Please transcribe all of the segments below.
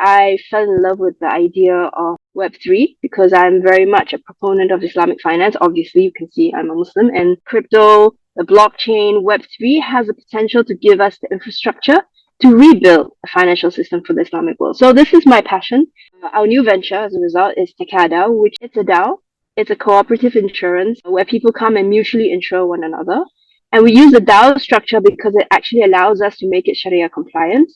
I fell in love with the idea of Web3 because I'm very much a proponent of Islamic finance. Obviously, you can see I'm a Muslim, and crypto, the blockchain, Web3 has the potential to give us the infrastructure to rebuild a financial system for the Islamic world. So this is my passion. Our new venture, as a result, is Takadao, which it's a DAO. It's a cooperative insurance where people come and mutually insure one another. And we use the DAO structure because it actually allows us to make it Sharia compliant.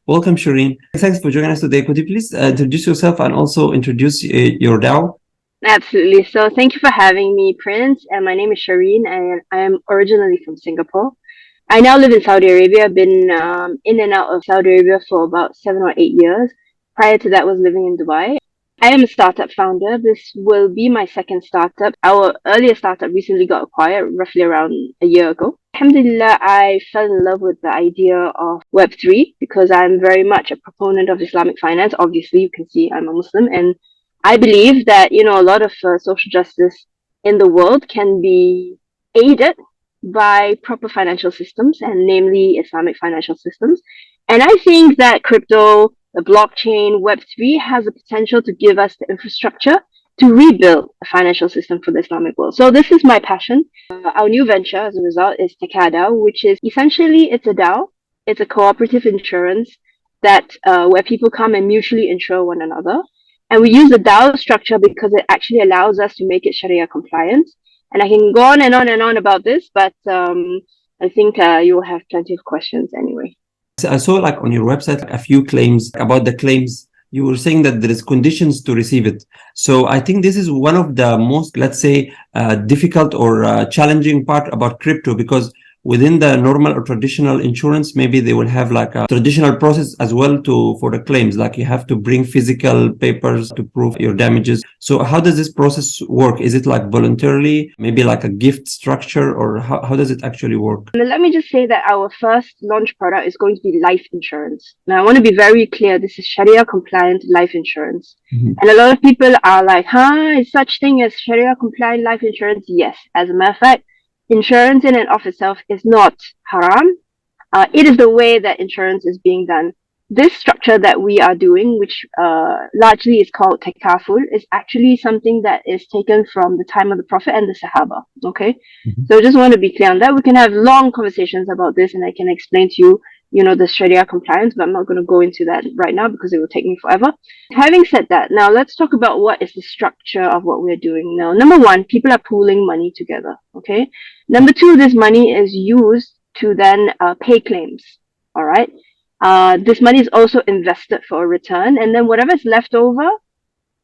Welcome, Sharene. Thanks for joining us today. Could you please introduce yourself and also introduce your DAO? Absolutely. So thank you for having me, Prince. And my name is Sharene, and I am originally from Singapore. I now live in Saudi Arabia. I've been in and out of Saudi Arabia for about 7 or 8 years. Prior to that, I was living in Dubai. I am a startup founder. This will be my second startup. Our earlier startup recently got acquired roughly around a year ago. Alhamdulillah, I fell in love with the idea of Web3 because I'm very much a proponent of Islamic finance. Obviously, you can see I'm a Muslim, and I believe that, a lot of social justice in the world can be aided by proper financial systems, and namely Islamic financial systems. And I think that crypto, the blockchain, Web3 has the potential to give us the infrastructure to rebuild a financial system for the Islamic world. So this is my passion. Our new venture, as a result, is Takadao, which is essentially, it's a DAO. It's a cooperative insurance that where people come and mutually insure one another. And we use the DAO structure because it actually allows us to make it Sharia compliant. And I can go on and on and on about this, but I think you will have plenty of questions anyway. So I saw on your website a few claims. About the claims, you were saying that there is conditions to receive it. So I think this is one of the most, let's say, difficult or challenging part about crypto, because within the normal or traditional insurance, maybe they will have a traditional process as well for the claims. You have to bring physical papers to prove your damages. So how does this process work? Is it voluntarily, maybe a gift structure, or how does it actually work? Let me just say that our first launch product is going to be life insurance. Now, I want to be very clear. This is Sharia compliant life insurance. Mm-hmm. And a lot of people are like, is such thing as Sharia compliant life insurance? Yes. As a matter of fact, insurance in and of itself is not haram. It is the way that insurance is being done. This structure that we are doing, which largely is called Takaful, is actually something that is taken from the time of the Prophet and the Sahaba. Okay? Mm-hmm. So I just want to be clear on that. We can have long conversations about this, and I can explain to you, the Sharia compliance, but I'm not going to go into that right now because it will take me forever. Having said that, now let's talk about what is the structure of what we're doing now. Number one, people are pooling money together. Okay. Number two, this money is used to then pay claims. All right. This money is also invested for a return, and then whatever is left over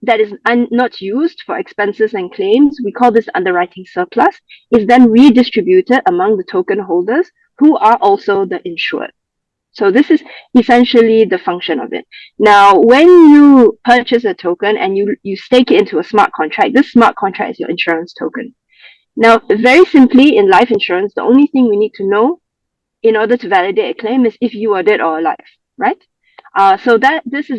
that is not used for expenses and claims, we call this underwriting surplus, is then redistributed among the token holders who are also the insured. So this is essentially the function of it. Now, when you purchase a token and you stake it into a smart contract, this smart contract is your insurance token. Now, very simply, in life insurance, the only thing we need to know in order to validate a claim is if you are dead or alive, right? So that this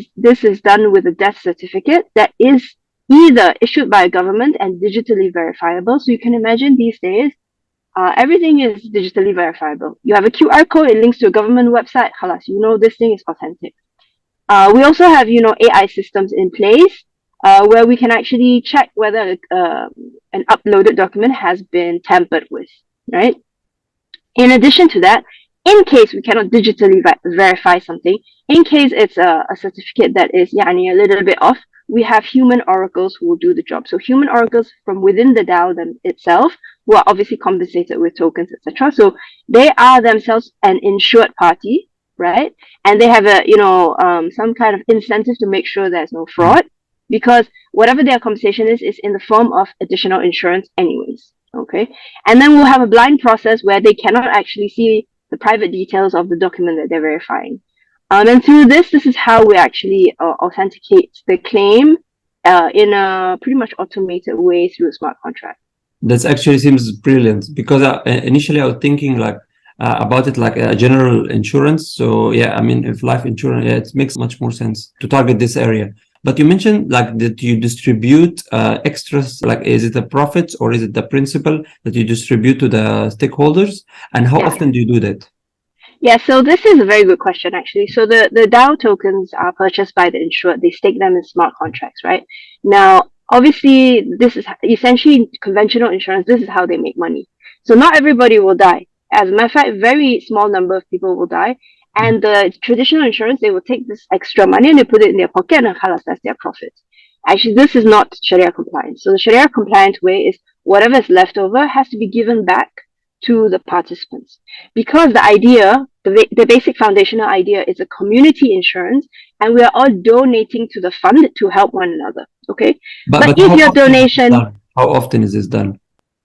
is done with a death certificate that is either issued by a government and digitally verifiable. So you can imagine these days, everything is digitally verifiable. You have a QR code, it links to a government website. Halas, this thing is authentic. We also have, AI systems in place where we can actually check whether an uploaded document has been tampered with, right? In addition to that, in case we cannot digitally verify something, in case it's a certificate that is a little bit off, we have human oracles who will do the job. So human oracles from within the DAO itself, who are obviously compensated with tokens, etc. So they are themselves an insured party, right? And they have some kind of incentive to make sure there's no fraud, because whatever their compensation is in the form of additional insurance anyways. Okay. And then we'll have a blind process where they cannot actually see the private details of the document that they're verifying. And through this is how we actually authenticate the claim in a pretty much automated way through a smart contract. That actually seems brilliant, because initially I was thinking about it like a general insurance. So yeah, if life insurance, it makes much more sense to target this area. But you mentioned that you distribute extras, is it the profits or is it the principal that you distribute to the stakeholders? And how often do you do that? Yeah, so this is a very good question, actually. So the DAO tokens are purchased by the insured. They stake them in smart contracts, right? Now, obviously, this is essentially conventional insurance. This is how they make money. So not everybody will die. As a matter of fact, a very small number of people will die. And the traditional insurance, they will take this extra money and they put it in their pocket and halas, that's their profit. Actually, this is not Sharia compliant. So the Sharia compliant way is whatever is left over has to be given back to the participants. Because the idea, the basic foundational idea is a community insurance, and we are all donating to the fund to help one another. Okay, but if your donation, how often is this done?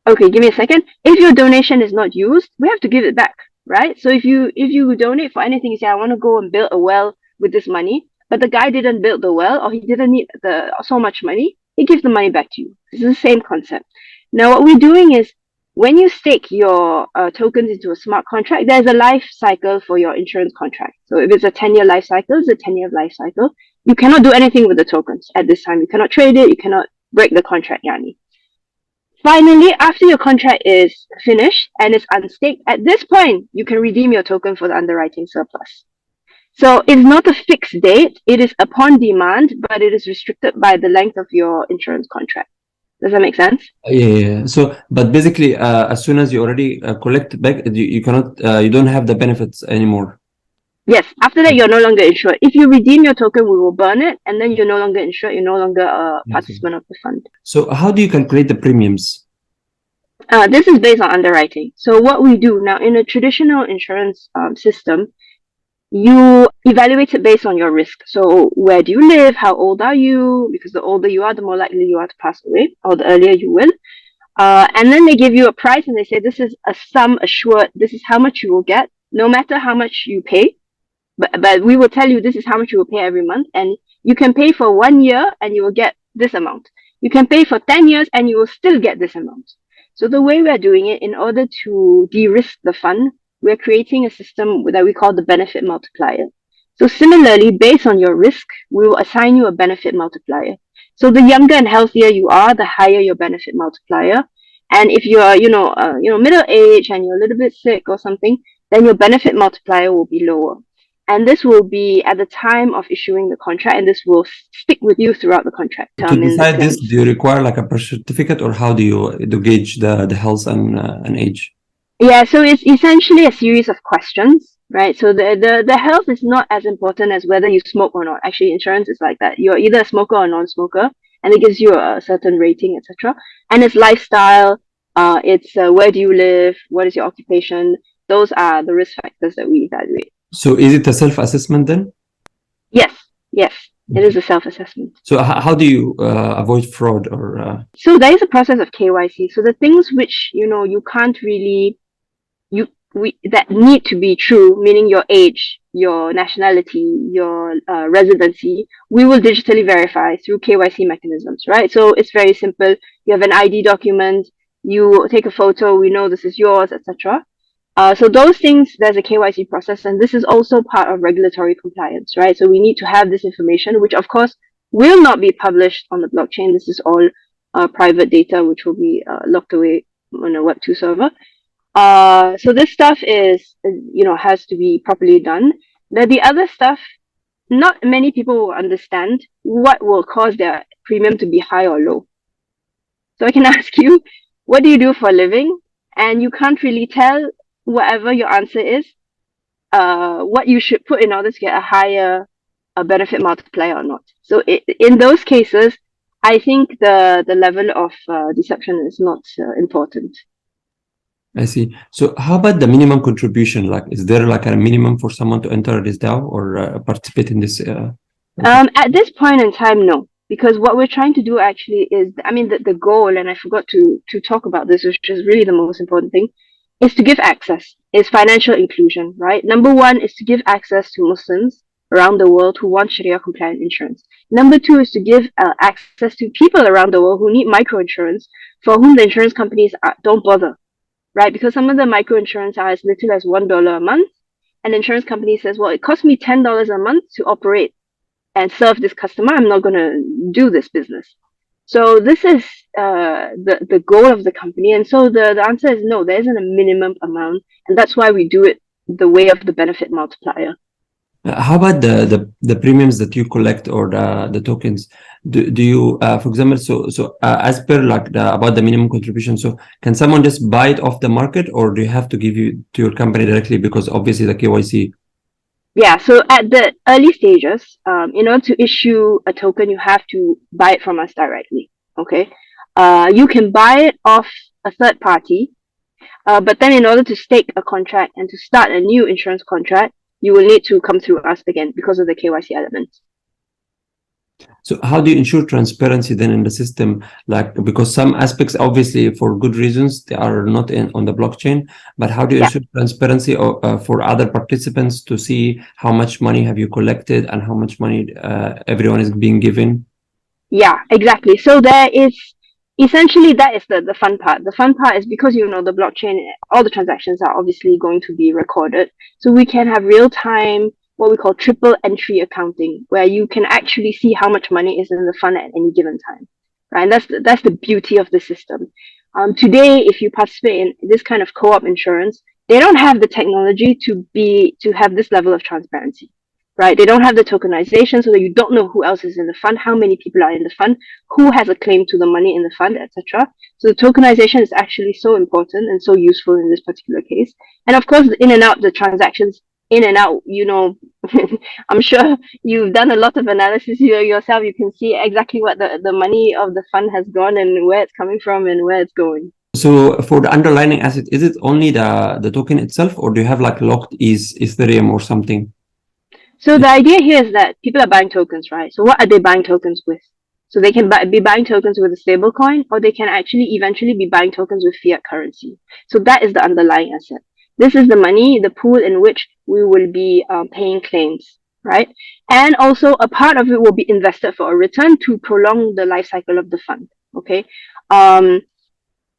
Okay, give me a second. If your donation is not used, we have to give it back, right? So if you donate for anything, you say I want to go and build a well with this money, but the guy didn't build the well or he didn't need the so much money, he gives the money back to you. It's the same concept. Now, what we're doing is when you stake your tokens into a smart contract, there's a life cycle for your insurance contract. So if it's a 10-year life cycle, it's a 10-year life cycle. You cannot do anything with the tokens at this time. You cannot trade it. You cannot break the contract, Yani. Finally, after your contract is finished and it's unstaked, at this point, you can redeem your token for the underwriting surplus. So it's not a fixed date. It is upon demand, but it is restricted by the length of your insurance contract. Does that make sense? Yeah. So, but basically, as soon as you already collect back, you cannot, you don't have the benefits anymore. Yes. After that, you're no longer insured. If you redeem your token, we will burn it, and then you're no longer insured. You're no longer a participant of the fund. So, how do you calculate the premiums? This is based on underwriting. So, what we do now in a traditional insurance system, you evaluate it based on your risk. So where do you live? How old are you? Because the older you are, the more likely you are to pass away, or the earlier you will. And then they give you a price and they say, this is a sum assured. This is how much you will get, no matter how much you pay. But we will tell you this is how much you will pay every month. And you can pay for 1 year and you will get this amount. You can pay for 10 years and you will still get this amount. So the way we're doing it, in order to de-risk the fund, we're creating a system that we call the benefit multiplier. So similarly, based on your risk, we will assign you a benefit multiplier. So the younger and healthier you are, the higher your benefit multiplier. And if you're, middle age and you're a little bit sick or something, then your benefit multiplier will be lower. And this will be at the time of issuing the contract, and this will stick with you throughout the contract term. To decide this, do you require like a birth certificate, or how do you gauge the health and age? Yeah, so it's essentially a series of questions, right? So the health is not as important as whether you smoke or not. Actually, insurance is like that. You're either a smoker or non-smoker, and it gives you a certain rating, etc. And it's lifestyle, it's where do you live, what is your occupation. Those are the risk factors that we evaluate. So is it a self-assessment then? Yes, it is a self-assessment. So how do you avoid fraud or? So there is a process of KYC. So the things which you can't really that need to be true, meaning your age, your nationality, your residency, we will digitally verify through KYC mechanisms, right? So it's very simple. You have an ID document, you take a photo, we know this is yours, etc. So those things, there's a KYC process, and this is also part of regulatory compliance, right? So we need to have this information, which of course will not be published on the blockchain. This is all private data, which will be locked away on a Web2 server. So this stuff is, has to be properly done. The other stuff, not many people will understand what will cause their premium to be high or low. So I can ask you, what do you do for a living? And you can't really tell, whatever your answer is, what you should put in order to get a higher benefit multiplier or not. So in those cases, I think the level of deception is not important. I see. So how about the minimum contribution? Like, is there like a minimum for someone to enter this DAO or participate in this? At this point in time, no. Because what we're trying to do actually is, the goal, and I forgot to talk about this, which is really the most important thing, is to give access, is financial inclusion, right? Number one is to give access to Muslims around the world who want Sharia compliant insurance. Number two is to give access to people around the world who need micro insurance, for whom the insurance companies don't bother, right? Because some of the micro insurance are as little as $1 a month, and the insurance company says, well, it costs me $10 a month to operate and serve this customer. I'm not going to do this business. So this is the goal of the company. And so the answer is no, there isn't a minimum amount. And that's why we do it the way of the benefit multiplier. How about the premiums that you collect or the tokens? Do you, for example, as per like about the minimum contribution, so can someone just buy it off the market, or do you have to give you to your company directly because obviously the KYC? Yeah, so at the early stages, in order to issue a token, you have to buy it from us directly. Okay, you can buy it off a third party, but then in order to stake a contract and to start a new insurance contract, you will need to come through us again because of the KYC elements. So how do you ensure transparency then in the system? Like, because some aspects, obviously, for good reasons, they are not on the blockchain, but how do you ensure transparency for other participants to see how much money have you collected and how much money everyone is being given? Yeah, exactly. So there is essentially that is the fun part. The fun part is because the blockchain, all the transactions are obviously going to be recorded. So we can have real time, what we call triple entry accounting, where you can actually see how much money is in the fund at any given time. Right. And that's the beauty of the system. Today, if you participate in this kind of co-op insurance, they don't have the technology to have this level of transparency. Right? They don't have the tokenization, so that you don't know who else is in the fund, how many people are in the fund, who has a claim to the money in the fund, etc. So the tokenization is actually so important and so useful in this particular case. And of course, in and out, the transactions in and out, I'm sure you've done a lot of analysis yourself. You can see exactly what the money of the fund has gone and where it's coming from and where it's going. So for the underlying asset, is it only the token itself, or do you have like locked Ethereum or something? So the idea here is that people are buying tokens, right? So what are they buying tokens with? So they can be buying tokens with a stable coin, or they can actually eventually be buying tokens with fiat currency. So that is the underlying asset. This is the money, the pool in which we will be paying claims, right? And also a part of it will be invested for a return to prolong the life cycle of the fund. Okay.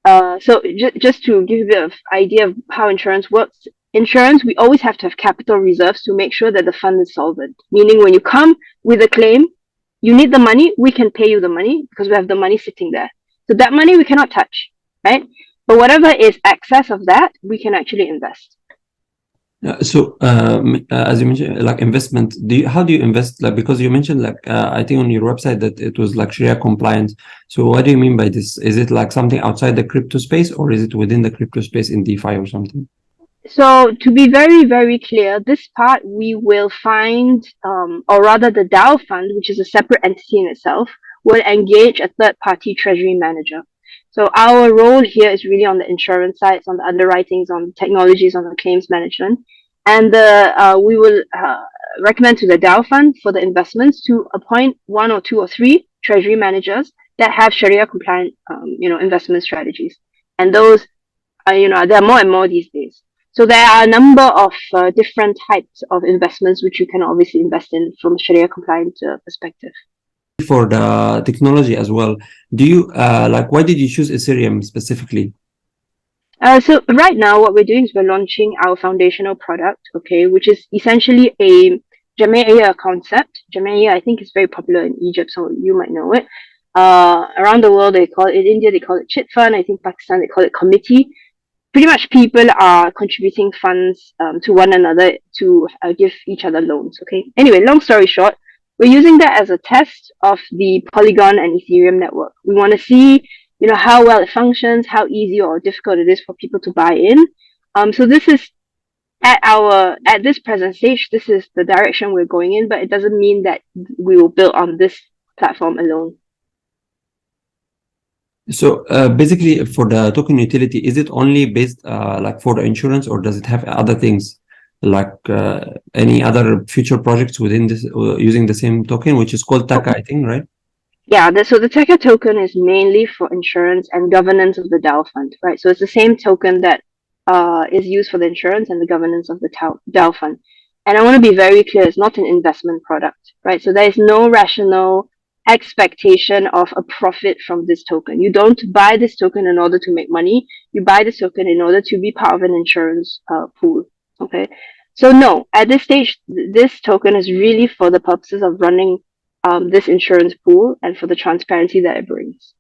So just to give you a bit of idea of how insurance works, insurance, we always have to have capital reserves to make sure that the fund is solvent. Meaning when you come with a claim, you need the money, we can pay you the money because we have the money sitting there. So that money we cannot touch, right? But whatever is excess of that, we can actually invest. As you mentioned, like investment, how do you invest? Like, because you mentioned I think on your website that it was like Sharia compliant. So what do you mean by this? Is it like something outside the crypto space, or is it within the crypto space in DeFi or something? So to be very, very clear, this part we will find, or rather the DAO fund, which is a separate entity in itself, will engage a third-party treasury manager. So our role here is really on the insurance side, on the underwritings, on technologies, on the claims management. And we will recommend to the DAO fund for the investments to appoint 1 or 2 or 3 treasury managers that have Sharia compliant, investment strategies. And those are, there are more and more these days. So there are a number of different types of investments which you can obviously invest in from a Sharia compliant perspective. For the technology as well, do you why did you choose Ethereum specifically? So right now what we're doing is we're launching our foundational product, okay, which is essentially a Jamia concept. Jamia, I think, is very popular in Egypt, so you might know it. Around the world, they call it, in India, they call it chit fund. I think Pakistan, they call it committee. Pretty much people are contributing funds to one another to give each other loans, okay? Anyway, long story short, we're using that as a test of the Polygon and Ethereum network. We want to see, how well it functions, how easy or difficult it is for people to buy in. So this is at this present stage, this is the direction we're going in, but it doesn't mean that we will build on this platform alone. So basically, for the token utility, is it only based for the insurance, or does it have other things like any other future projects within this using the same token, which is called Taka, I think, right? Yeah, so the Taka token is mainly for insurance and governance of the DAO fund, right? So it's the same token that is used for the insurance and the governance of the DAO fund. And I want to be very clear, it's not an investment product, right? So there is no rational expectation of a profit from this token. You don't buy this token in order to make money. You buy this token in order to be part of an insurance pool, okay? So no, at this stage, this token is really for the purposes of running this insurance pool and for the transparency that it brings.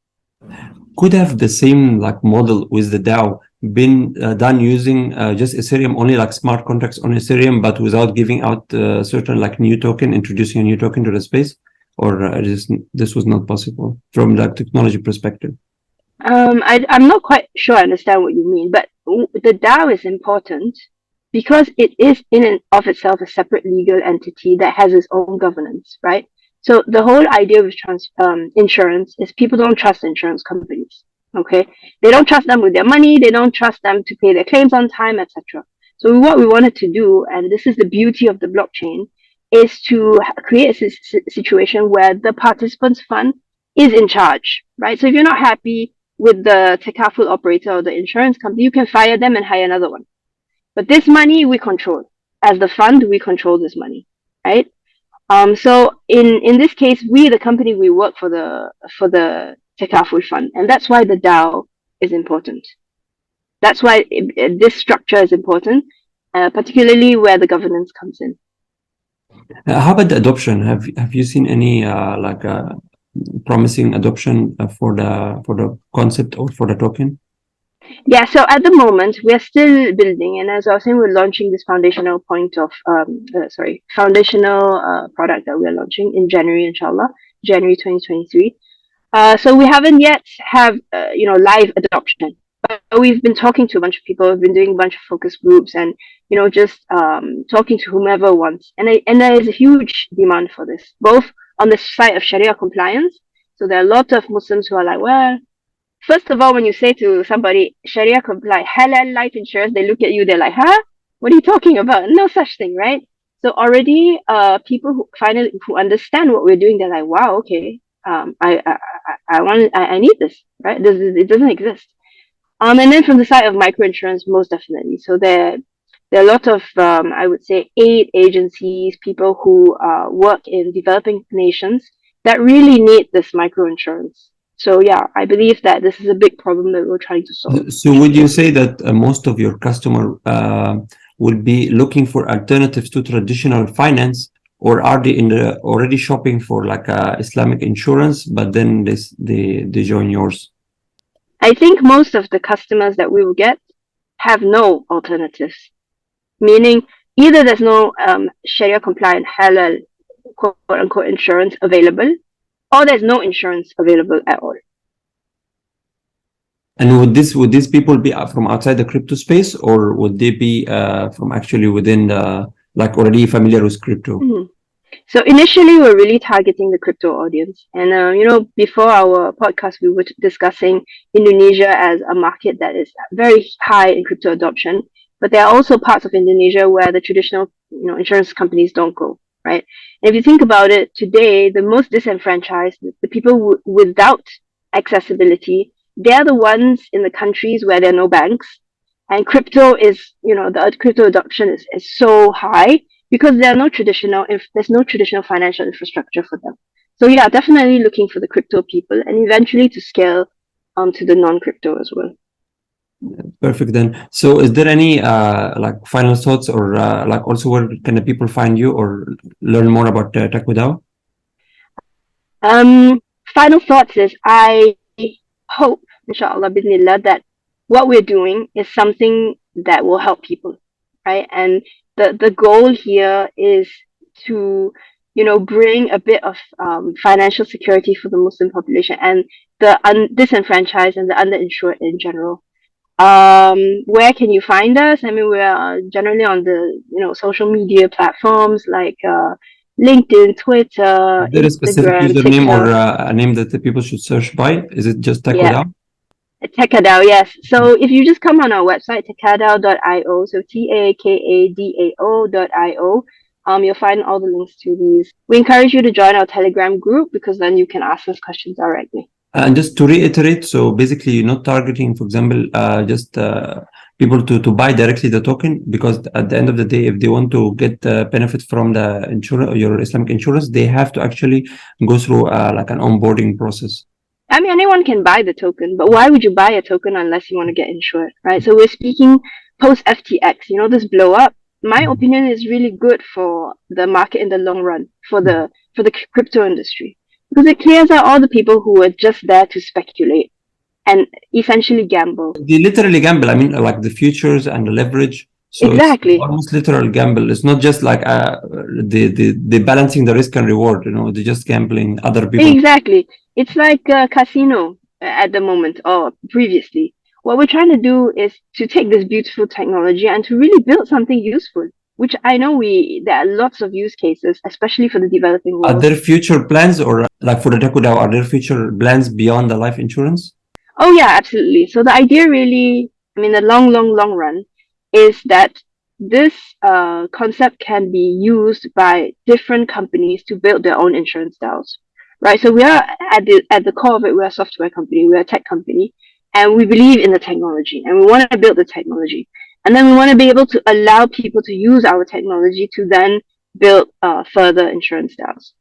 Could have the same like model with the DAO been done using just Ethereum only, like smart contracts on Ethereum, but without giving out certain like new token, introducing a new token to the space, or this was not possible from the technology perspective? I'm not quite sure I understand what you mean, but the DAO is important because it is in and of itself a separate legal entity that has its own governance, right? So the whole idea with insurance is people don't trust insurance companies. Okay, they don't trust them with their money. They don't trust them to pay their claims on time, etc. So what we wanted to do, and this is the beauty of the blockchain, is to create a situation where the participants fund is in charge, right? So if you're not happy with the Takaful operator or the insurance company, you can fire them and hire another one. But this money we control. As the fund, we control this money, right? So in this case, we the company we work for the Takaful fund, and that's why the DAO is important. That's why this structure is important, particularly where the governance comes in. How about the adoption? Have you seen any promising adoption for the concept or for the token? Yeah, so at the moment we're still building, and as I was saying, we're launching this foundational product that we're launching in January, inshallah, January 2023. So we haven't yet have live adoption, but we've been talking to a bunch of people. We've been doing a bunch of focus groups, and just talking to whomever wants. And there is a huge demand for this, both on the side of Sharia compliance. So there are a lot of Muslims who are like, well, first of all, when you say to somebody Sharia compliant halal life insurance, they look at you. They're like, huh? What are you talking about? No such thing, right? So already, people who understand what we're doing, they're like, wow, okay. I need this, right? It doesn't exist. And then from the side of microinsurance, most definitely. So there are a lot of, I would say, aid agencies, people who work in developing nations that really need this microinsurance. So yeah, I believe that this is a big problem that we're trying to solve. So would you say that most of your customer will be looking for alternatives to traditional finance, or are they already shopping for like Islamic insurance, but then they join yours? I think most of the customers that we will get have no alternatives, meaning either there's no Sharia compliant halal quote unquote insurance available, or there's no insurance available at all. And would these people be from outside the crypto space, or would they be from actually within the, like, already familiar with crypto? Mm-hmm. So initially, we're really targeting the crypto audience. And, before our podcast, we were discussing Indonesia as a market that is very high in crypto adoption. But there are also parts of Indonesia where the traditional, insurance companies don't go, right? And if you think about it, today, the most disenfranchised, the people without accessibility, they're the ones in the countries where there are no banks. And crypto is, the crypto adoption is so high because there's no traditional financial infrastructure for them. So yeah, definitely looking for the crypto people, and eventually to scale to the non-crypto as well. Perfect then. So is there any like final thoughts, or like also where can the people find you or learn more about Takadao? Final thoughts is I hope, inshallah, bismillah, that what we're doing is something that will help people, right? And the goal here is to, bring a bit of financial security for the Muslim population and the disenfranchised and the underinsured in general. Where can you find us? I mean, we are generally on the, social media platforms like LinkedIn, Twitter, Is there a specific Instagram, username or TikTok. a name that the people should search by? Is it just Takadao? Yeah, Takadao, yes. So if you just come on our website, takadao.io, so takadao.io, you'll find all the links to these. We encourage you to join our Telegram group because then you can ask us questions directly. And just to reiterate, so basically you're not targeting, for example, just people to buy directly the token, because at the end of the day, if they want to get benefit from the your Islamic insurance, they have to actually go through like an onboarding process. I mean, anyone can buy the token, but why would you buy a token unless you want to get insured, right? So we're speaking post FTX, this blow up. My opinion is really good for the market in the long run, for the crypto industry. Because it clears out all the people who were just there to speculate and essentially gamble. They literally gamble. I mean, like the futures and the leverage. So Exactly. it's almost literal gamble. It's not just like the balancing the risk and reward. They're just gambling other people. Exactly. It's like a casino at the moment or previously. What we're trying to do is to take this beautiful technology and to really build something useful, which I know there are lots of use cases, especially for the developing Are world. there future plans, or like for the Takadao, are there future plans beyond the life insurance? Oh yeah, absolutely. So the idea really, I mean, the long run is that this concept can be used by different companies to build their own insurance styles, right? So we are at the core of it, we're a software company, we're a tech company, and we believe in the technology, and we want to build the technology, and then we want to be able to allow people to use our technology to then build further insurance styles.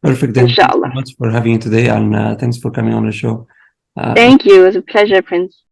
Perfect. Then Inshallah. Thank you so much for having you today, and thanks for coming on the show. Thank you. It was a pleasure, Prince.